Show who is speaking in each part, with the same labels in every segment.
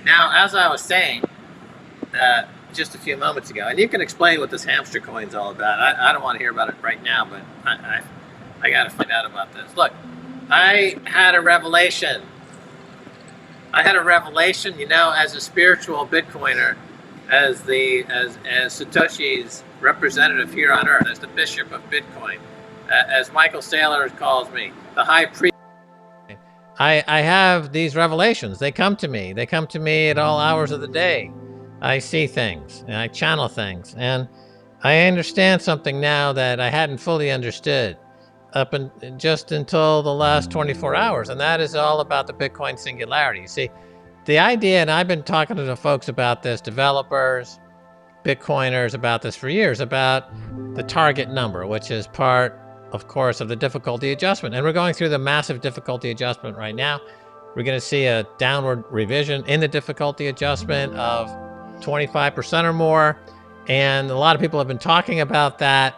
Speaker 1: Now, as I was saying just a few moments ago, and you can explain what this hamster coin's all about. I don't want to hear about it right now, but I got to find out about this. Look, I had a revelation. As a spiritual Bitcoiner, as Satoshi's representative here on Earth, as the bishop of Bitcoin, as Michael Saylor calls me, the high priest. I have these revelations. They come to me. They come to me at all hours of the day. I see things and I channel things, and I understand something now that I hadn't fully understood just until the last 24 hours, and that is all about the Bitcoin singularity. See, the idea, and I've been talking to the folks about this, developers, Bitcoiners, about this for years, about the target number, which is part, of course, of the difficulty adjustment. And we're going through the massive difficulty adjustment right now. We're going to see a downward revision in the difficulty adjustment of 25% or more. And a lot of people have been talking about that.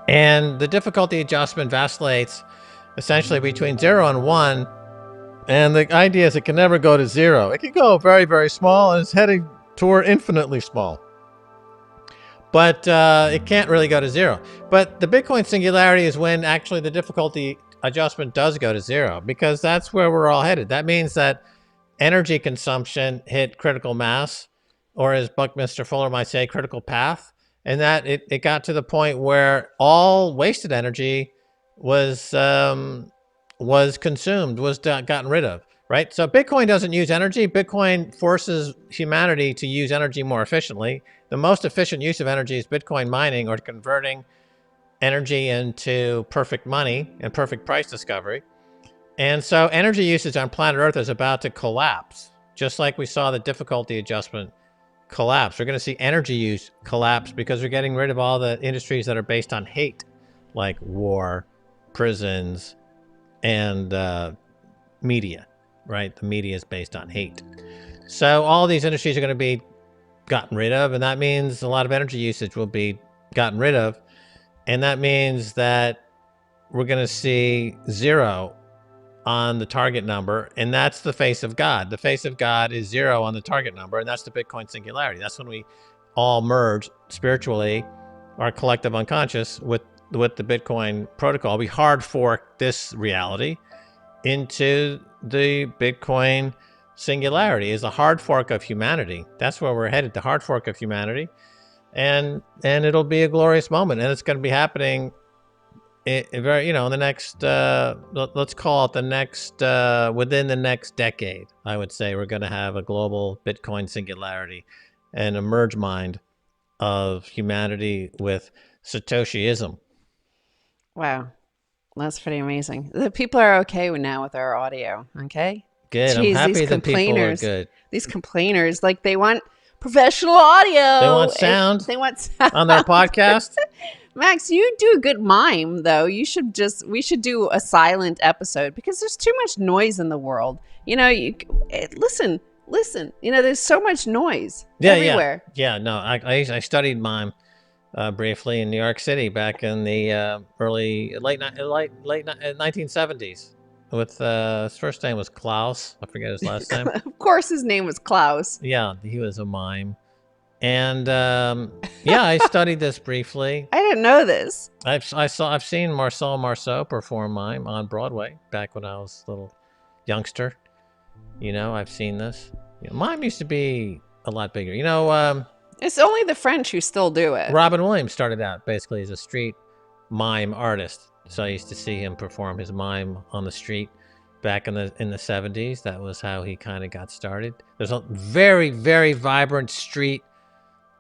Speaker 1: And the difficulty adjustment vacillates essentially between 0 and 1. And the idea is it can never go to 0. It can go very, very small, and it's heading toward infinitely small. But it can't really go to 0. But the Bitcoin singularity is when actually the difficulty adjustment does go to 0, because that's where we're all headed. That means that energy consumption hit critical mass, or as Buckminster Fuller might say, critical path, and that it got to the point where all wasted energy was consumed, was gotten rid of, right? So Bitcoin doesn't use energy. Bitcoin forces humanity to use energy more efficiently. The most efficient use of energy is Bitcoin mining, or converting energy into perfect money and perfect price discovery. And so energy usage on planet Earth is about to collapse, just like we saw the difficulty adjustment collapse. We're going to see energy use collapse because we're getting rid of all the industries that are based on hate, like war, prisons, and media, right? The media is based on hate. So all these industries are going to be gotten rid of, and that means a lot of energy usage will be gotten rid of. And that means that we're going to see 0 on the target number, and that's the face of God. The face of God is 0 on the target number, and that's the Bitcoin singularity. That's when we all merge spiritually, our collective unconscious, with the Bitcoin protocol. We hard fork this reality into the Bitcoin singularity. Is a hard fork of humanity. That's where we're headed, the hard fork of humanity. And it'll be a glorious moment, and it's going to be happening in the next, let's call it the next, within the next decade. I would say we're going to have a global Bitcoin singularity and a merge mind of humanity with Satoshiism.
Speaker 2: Wow. That's pretty amazing. The people are okay now with our audio. Okay.
Speaker 1: Good.
Speaker 2: Jeez,
Speaker 1: I'm happy that people are good.
Speaker 2: These complainers, like, they want professional audio.
Speaker 1: They want sound.
Speaker 2: They want sound
Speaker 1: on their podcast.
Speaker 2: Max, you do a good mime, though. We should do a silent episode, because there's too much noise in the world. Listen. There's so much noise everywhere.
Speaker 1: Yeah. No, I studied mime briefly in New York City back in the late 1970s. With his first name was Klaus. I forget his last name.
Speaker 2: Of course, his name was Klaus.
Speaker 1: Yeah, he was a mime. And I studied this briefly.
Speaker 2: I didn't know this.
Speaker 1: I've seen Marcel Marceau perform mime on Broadway back when I was a little youngster. I've seen this. Mime used to be a lot bigger.
Speaker 2: It's only the French who still do it.
Speaker 1: Robin Williams started out basically as a street mime artist. So I used to see him perform his mime on the street back in the 70s. That was how he kind of got started. There's a very, very vibrant street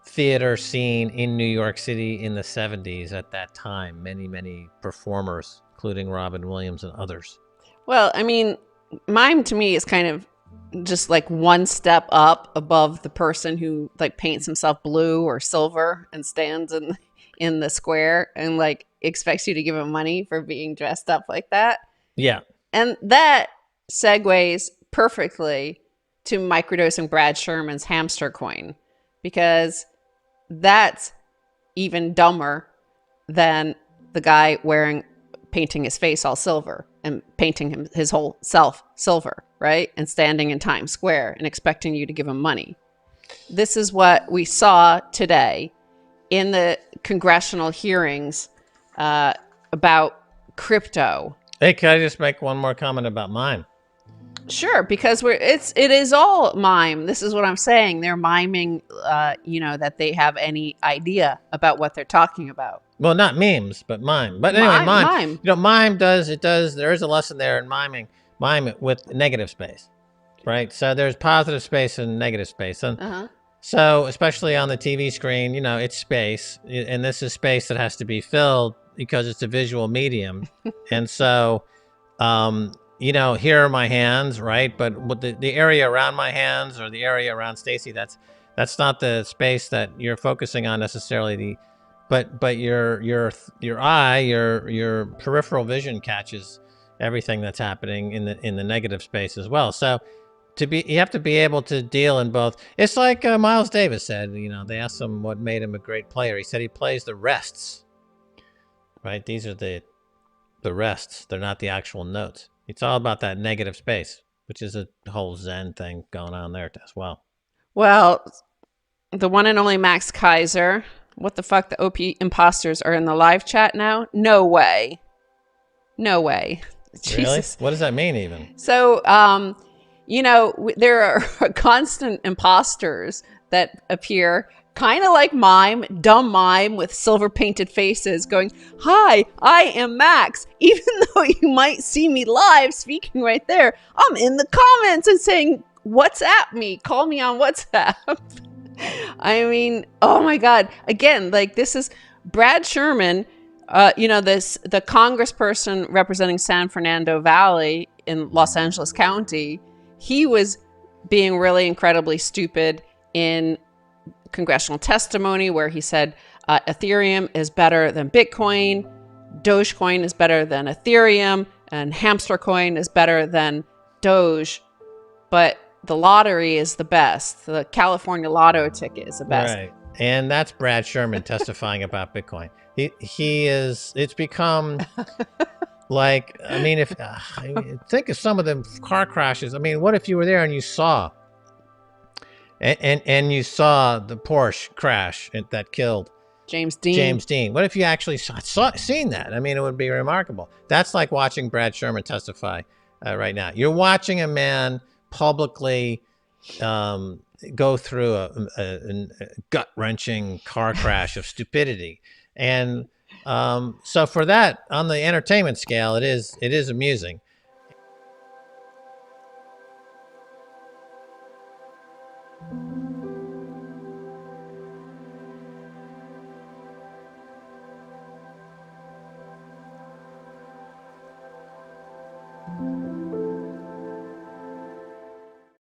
Speaker 1: theater scene in New York City in the 70s at that time. Many, many performers, including Robin Williams and others.
Speaker 2: Well, I mean, mime to me is kind of just like one step up above the person who like paints himself blue or silver and stands in the square and like expects you to give him money for being dressed up like that.
Speaker 1: Yeah.
Speaker 2: And that segues perfectly to microdosing Brad Sherman's hamster coin, because that's even dumber than the guy wearing painting his face all silver and painting his whole self silver, right? And standing in Times Square and expecting you to give him money. This is what we saw today in the congressional hearings about crypto.
Speaker 1: Hey, can I just make one more comment about mime?
Speaker 2: Sure, because it is all mime. This is what I'm saying. They're miming, that they have any idea about what they're talking about.
Speaker 1: Well, not memes, but mime. But anyway, mime.
Speaker 2: Mime.
Speaker 1: You know, mime does. There is a lesson there in miming. Mime with negative space, right? So there's positive space and negative space, and so especially on the TV screen, you know, it's space, and this is space that has to be filled because it's a visual medium, and so. You know, here are my hands, right? But what the area around my hands or the area around Stacy, that's not the space that you're focusing on necessarily. But your eye, your peripheral vision catches everything that's happening in the negative space as well. So you have to be able to deal in both. It's like Miles Davis said. You know, they asked him what made him a great player. He said he plays the rests. Right? These are the rests. They're not the actual notes. It's all about that negative space, which is a whole Zen thing going on there as well.
Speaker 2: Well, the one and only Max Keiser. What the fuck? The OP imposters are in the live chat now? No way. No way. Jesus.
Speaker 1: Really? What does that mean even?
Speaker 2: So, there are constant imposters that appear kind of like mime, dumb mime with silver painted faces going, "Hi, I am Max." Even though you might see me live speaking right there, I'm in the comments and saying, "WhatsApp me, call me on WhatsApp." I mean, oh my God. Again, like this is Brad Sherman, the congressperson representing San Fernando Valley in Los Angeles County. He was being really incredibly stupid in congressional testimony where he said Ethereum is better than Bitcoin, Dogecoin is better than Ethereum, and Hamster Coin is better than Doge, but the lottery is the best. The California lotto ticket is the best.
Speaker 1: Right. And that's Brad Sherman testifying about Bitcoin. It's become like, I mean, think of some of the car crashes. I mean, what if you were there and you saw and you saw the Porsche crash that killed
Speaker 2: James Dean.
Speaker 1: What if you actually seen that? I mean, it would be remarkable. That's like watching Brad Sherman testify right now. You're watching a man publicly go through a gut-wrenching car crash of stupidity. And so for that, on the entertainment scale, it is amusing.